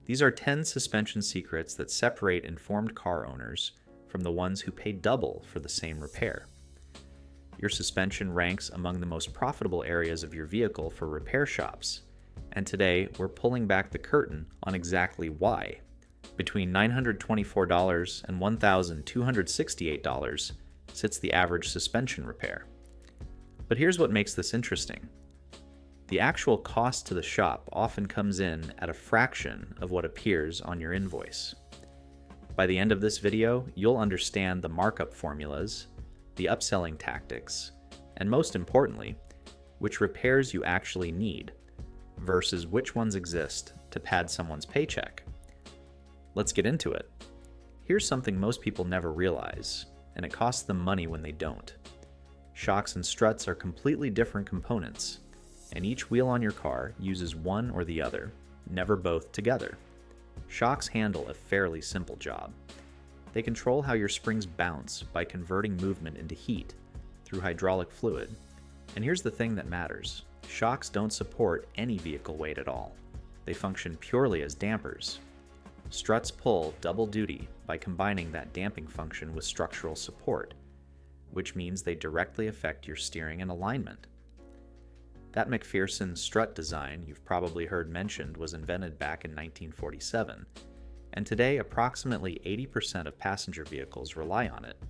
These are 10 suspension secrets that separate informed car owners from the ones who pay double for the same repair. Your suspension ranks among the most profitable areas of your vehicle for repair shops, and today we're pulling back the curtain on exactly why. Between $924 and $1,268 sits the average suspension repair. But here's what makes this interesting. The actual cost to the shop often comes in at a fraction of what appears on your invoice. By the end of this video, you'll understand the markup formulas, the upselling tactics, and most importantly, which repairs you actually need versus which ones exist to pad someone's paycheck. Let's get into it. Here's something most people never realize, and it costs them money when they don't. Shocks and struts are completely different components, and each wheel on your car uses one or the other, never both together. Shocks handle a fairly simple job. They control how your springs bounce by converting movement into heat through hydraulic fluid. And here's the thing that matters. Shocks don't support any vehicle weight at all. They function purely as dampers. Struts pull double duty by combining that damping function with structural support, which means they directly affect your steering and alignment. That McPherson strut design you've probably heard mentioned was invented back in 1947, and today approximately 80% of passenger vehicles rely on it.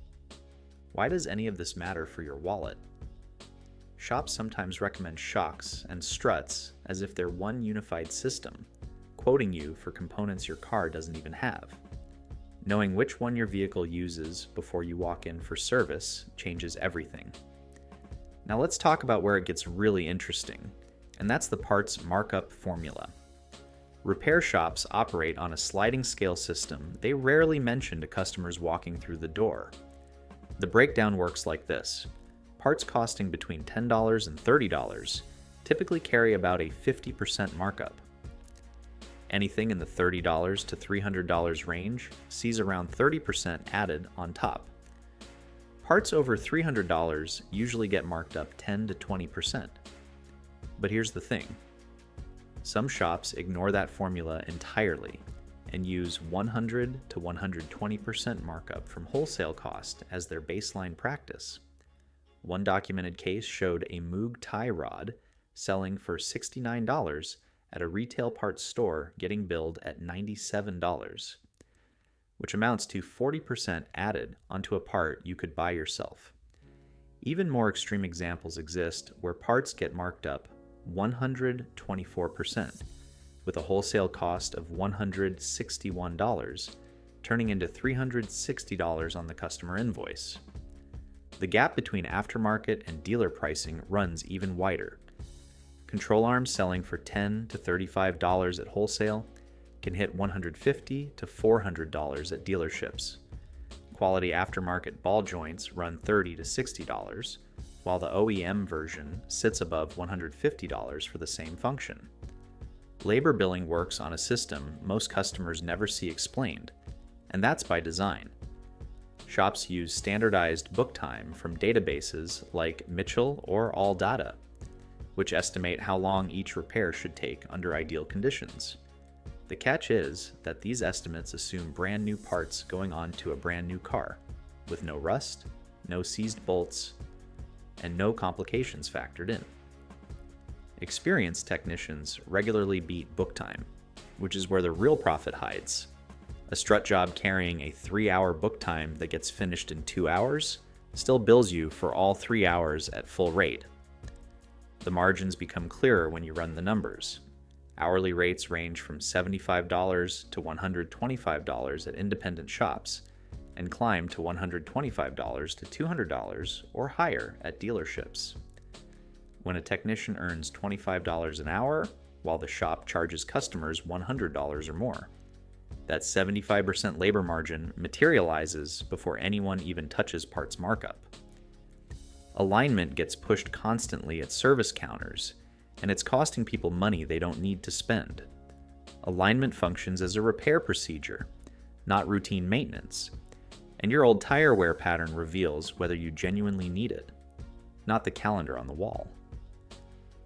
Why does any of this matter for your wallet? Shops sometimes recommend shocks and struts as if they're one unified system, quoting you for components your car doesn't even have. Knowing which one your vehicle uses before you walk in for service changes everything. Now let's talk about where it gets really interesting, and that's the parts markup formula. Repair shops operate on a sliding scale system they rarely mention to customers walking through the door. The breakdown works like this. Parts costing between $10 and $30 typically carry about a 50% markup. Anything in the $30 to $300 range sees around 30% added on top. Parts over $300 usually get marked up 10 to 20%. But here's the thing. Some shops ignore that formula entirely and use 100 to 120% markup from wholesale cost as their baseline practice. One documented case showed a Moog tie rod selling for $69 at a retail parts store getting billed at $97, which amounts to 40% added onto a part you could buy yourself. Even more extreme examples exist where parts get marked up 124%, with a wholesale cost of $161, turning into $360 on the customer invoice. The gap between aftermarket and dealer pricing runs even wider. Control arms selling for $10 to $35 at wholesale can hit $150 to $400 at dealerships. Quality aftermarket ball joints run $30 to $60, while the OEM version sits above $150 for the same function. Labor billing works on a system most customers never see explained, and that's by design. Shops use standardized book time from databases like Mitchell or AllData, which estimate how long each repair should take under ideal conditions. The catch is that these estimates assume brand new parts going onto a brand new car, with no rust, no seized bolts, and no complications factored in. Experienced technicians regularly beat book time, which is where the real profit hides. A strut job carrying a 3-hour book time that gets finished in 2 hours still bills you for all 3 hours at full rate. The margins become clearer when you run the numbers. Hourly rates range from $75 to $125 at independent shops and climb to $125 to $200 or higher at dealerships. When a technician earns $25 an hour, while the shop charges customers $100 or more, that 75% labor margin materializes before anyone even touches parts markup. Alignment gets pushed constantly at service counters, and it's costing people money they don't need to spend. Alignment functions as a repair procedure, not routine maintenance, and your old tire wear pattern reveals whether you genuinely need it, not the calendar on the wall.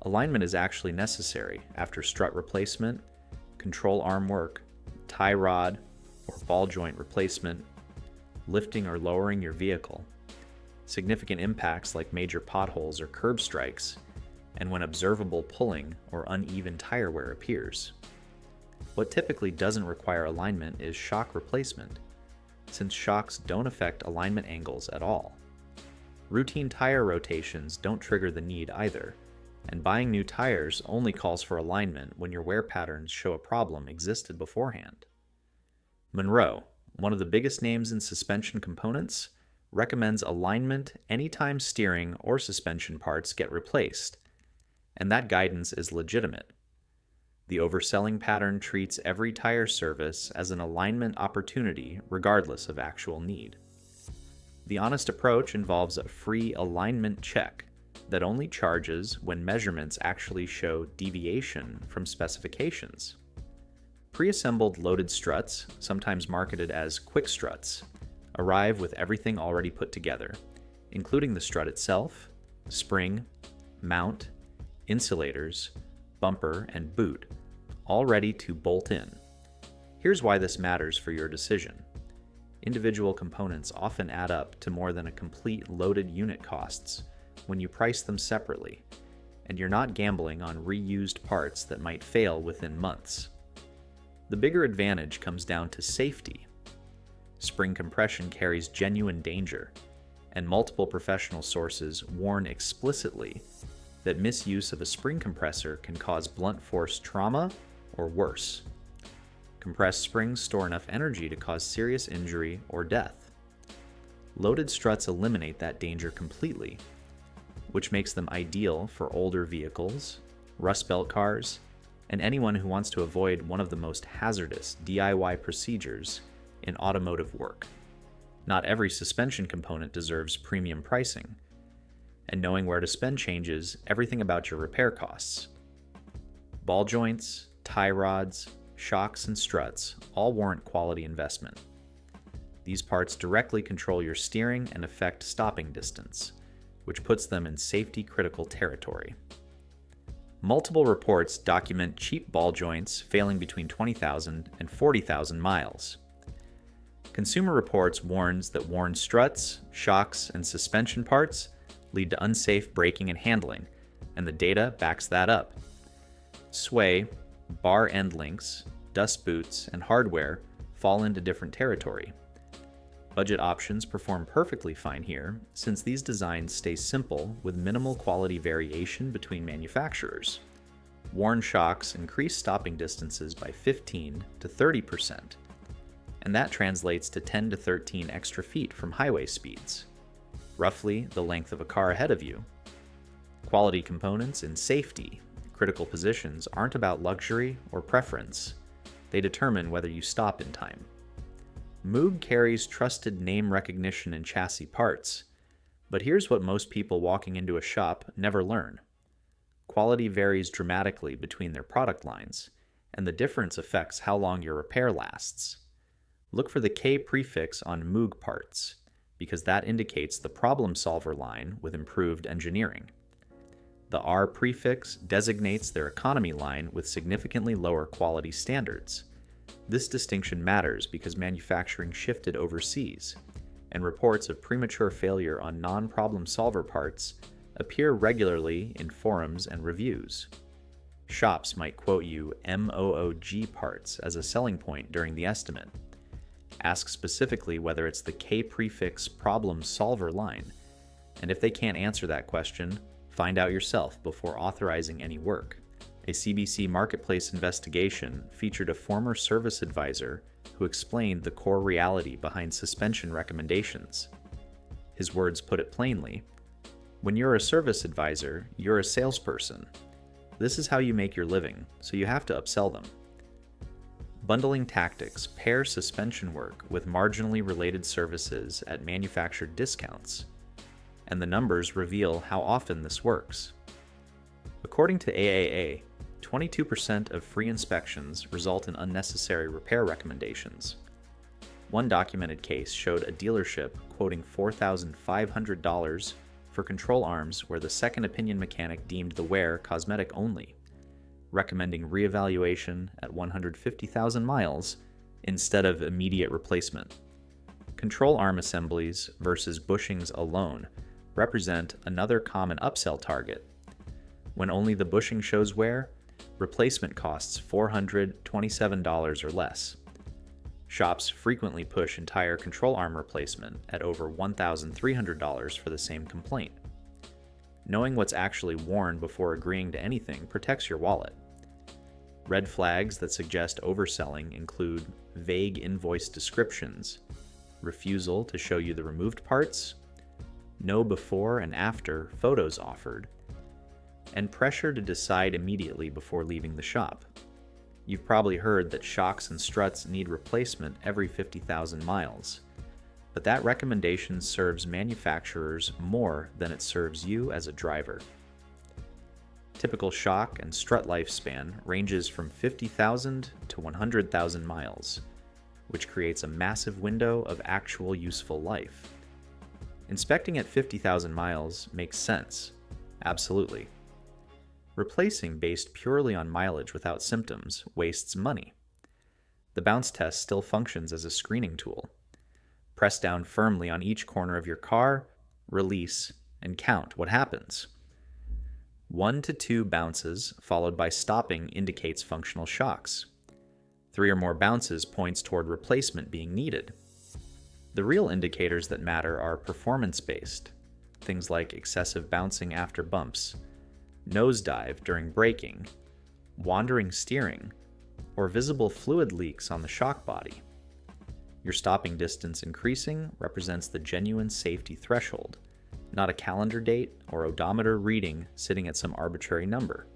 Alignment is actually necessary after strut replacement, control arm work, tie rod or ball joint replacement, lifting or lowering your vehicle, significant impacts like major potholes or curb strikes, and when observable pulling or uneven tire wear appears. What typically doesn't require alignment is shock replacement, since shocks don't affect alignment angles at all. Routine tire rotations don't trigger the need either, and buying new tires only calls for alignment when your wear patterns show a problem existed beforehand. Monroe, one of the biggest names in suspension components, recommends alignment anytime steering or suspension parts get replaced, and that guidance is legitimate. The overselling pattern treats every tire service as an alignment opportunity regardless of actual need. The honest approach involves a free alignment check that only charges when measurements actually show deviation from specifications. Pre-assembled loaded struts, sometimes marketed as quick struts, arrive with everything already put together, including the strut itself, spring, mount, insulators, bumper, and boot, all ready to bolt in. Here's why this matters for your decision. Individual components often add up to more than a complete loaded unit costs when you price them separately, and you're not gambling on reused parts that might fail within months. The bigger advantage comes down to safety. Spring compression carries genuine danger, and multiple professional sources warn explicitly that misuse of a spring compressor can cause blunt force trauma or worse. Compressed springs store enough energy to cause serious injury or death. Loaded struts eliminate that danger completely, which makes them ideal for older vehicles, Rust Belt cars, and anyone who wants to avoid one of the most hazardous DIY procedures in automotive work. Not every suspension component deserves premium pricing, and knowing where to spend changes everything about your repair costs. Ball joints, tie rods, shocks, and struts all warrant quality investment. These parts directly control your steering and affect stopping distance, which puts them in safety-critical territory. Multiple reports document cheap ball joints failing between 20,000 and 40,000 miles. Consumer Reports warns that worn struts, shocks, and suspension parts lead to unsafe braking and handling, and the data backs that up. Sway, bar end links, dust boots, and hardware fall into different territory. Budget options perform perfectly fine here, since these designs stay simple with minimal quality variation between manufacturers. Worn shocks increase stopping distances by 15 to 30%, and that translates to 10 to 13 extra feet from highway speeds, roughly the length of a car ahead of you. Quality components and safety, critical positions aren't about luxury or preference. They determine whether you stop in time. Moog carries trusted name recognition in chassis parts, but here's what most people walking into a shop never learn. Quality varies dramatically between their product lines, and the difference affects how long your repair lasts. Look for the K prefix on Moog parts, because that indicates the problem solver line with improved engineering. The R prefix designates their economy line with significantly lower quality standards. This distinction matters because manufacturing shifted overseas, and reports of premature failure on non-problem solver parts appear regularly in forums and reviews. Shops might quote you MOOG parts as a selling point during the estimate. Ask specifically whether it's the K prefix problem solver line, and if they can't answer that question, find out yourself before authorizing any work. A CBC Marketplace investigation featured a former service advisor who explained the core reality behind suspension recommendations. His words put it plainly: when you're a service advisor, you're a salesperson. This is how you make your living, so you have to upsell them. Bundling tactics pair suspension work with marginally related services at manufactured discounts, and the numbers reveal how often this works. According to AAA, 22% of free inspections result in unnecessary repair recommendations. One documented case showed a dealership quoting $4,500 for control arms where the second opinion mechanic deemed the wear cosmetic only, recommending reevaluation at 150,000 miles instead of immediate replacement. Control arm assemblies versus bushings alone represent another common upsell target. When only the bushing shows wear, replacement costs $427 or less. Shops frequently push entire control arm replacement at over $1,300 for the same complaint. Knowing what's actually worn before agreeing to anything protects your wallet. Red flags that suggest overselling include vague invoice descriptions, refusal to show you the removed parts, no before and after photos offered, and pressure to decide immediately before leaving the shop. You've probably heard that shocks and struts need replacement every 50,000 miles, but that recommendation serves manufacturers more than it serves you as a driver. Typical shock and strut lifespan ranges from 50,000 to 100,000 miles, which creates a massive window of actual useful life. Inspecting at 50,000 miles makes sense, absolutely. Replacing based purely on mileage without symptoms wastes money. The bounce test still functions as a screening tool. Press down firmly on each corner of your car, release, and count what happens. 1 to 2 bounces followed by stopping indicates functional shocks. 3 or more bounces points toward replacement being needed. The real indicators that matter are performance-based, things like excessive bouncing after bumps, nosedive during braking, wandering steering, or visible fluid leaks on the shock body. Your stopping distance increasing represents the genuine safety threshold, not a calendar date or odometer reading sitting at some arbitrary number.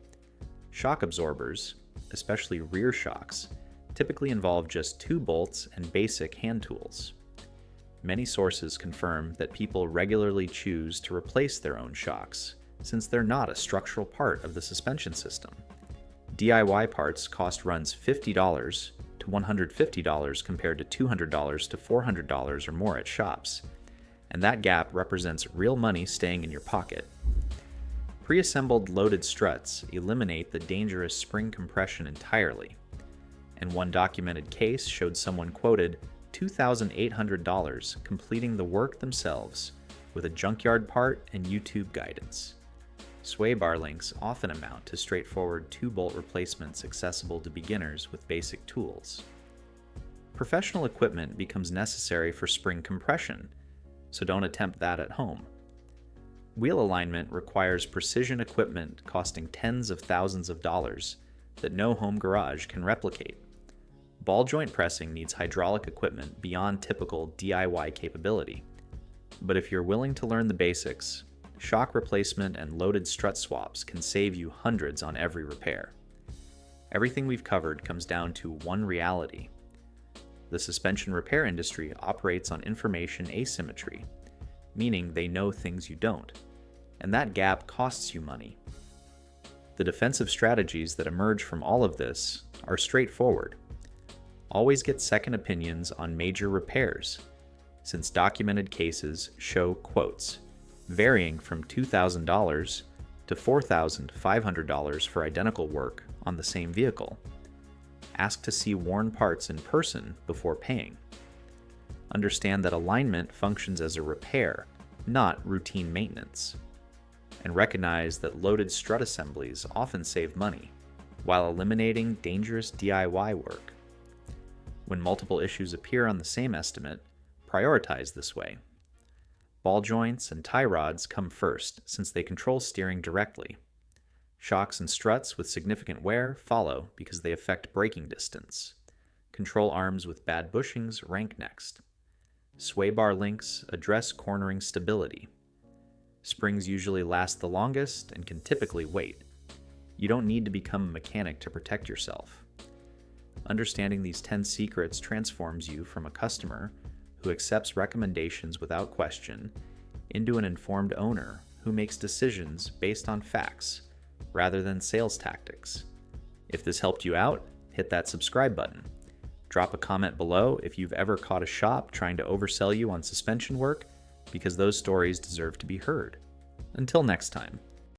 Shock absorbers, especially rear shocks, typically involve just 2 bolts and basic hand tools. Many sources confirm that people regularly choose to replace their own shocks, since they're not a structural part of the suspension system. DIY parts cost runs $50 to $150 compared to $200 to $400 or more at shops, and that gap represents real money staying in your pocket. Pre-assembled loaded struts eliminate the dangerous spring compression entirely, and one documented case showed someone quoted $2,800 completing the work themselves with a junkyard part and YouTube guidance. Sway bar links often amount to straightforward 2-bolt replacements accessible to beginners with basic tools. Professional equipment becomes necessary for spring compression, so don't attempt that at home. Wheel alignment requires precision equipment costing tens of thousands of dollars that no home garage can replicate. Ball joint pressing needs hydraulic equipment beyond typical DIY capability. But if you're willing to learn the basics, shock replacement and loaded strut swaps can save you hundreds on every repair. Everything we've covered comes down to one reality. The suspension repair industry operates on information asymmetry, meaning they know things you don't, and that gap costs you money. The defensive strategies that emerge from all of this are straightforward. Always get second opinions on major repairs, since documented cases show quotes varying from $2,000 to $4,500 for identical work on the same vehicle. Ask to see worn parts in person before paying. Understand that alignment functions as a repair, not routine maintenance. And recognize that loaded strut assemblies often save money, while eliminating dangerous DIY work. When multiple issues appear on the same estimate, prioritize this way. Ball joints and tie rods come first since they control steering directly. Shocks and struts with significant wear follow because they affect braking distance. Control arms with bad bushings rank next. Sway bar links address cornering stability. Springs usually last the longest and can typically wait. You don't need to become a mechanic to protect yourself. Understanding these 10 secrets transforms you from a customer who accepts recommendations without question into an informed owner who makes decisions based on facts rather than sales tactics. If this helped you out, hit that subscribe button. Drop a comment below if you've ever caught a shop trying to oversell you on suspension work, because those stories deserve to be heard. Until next time.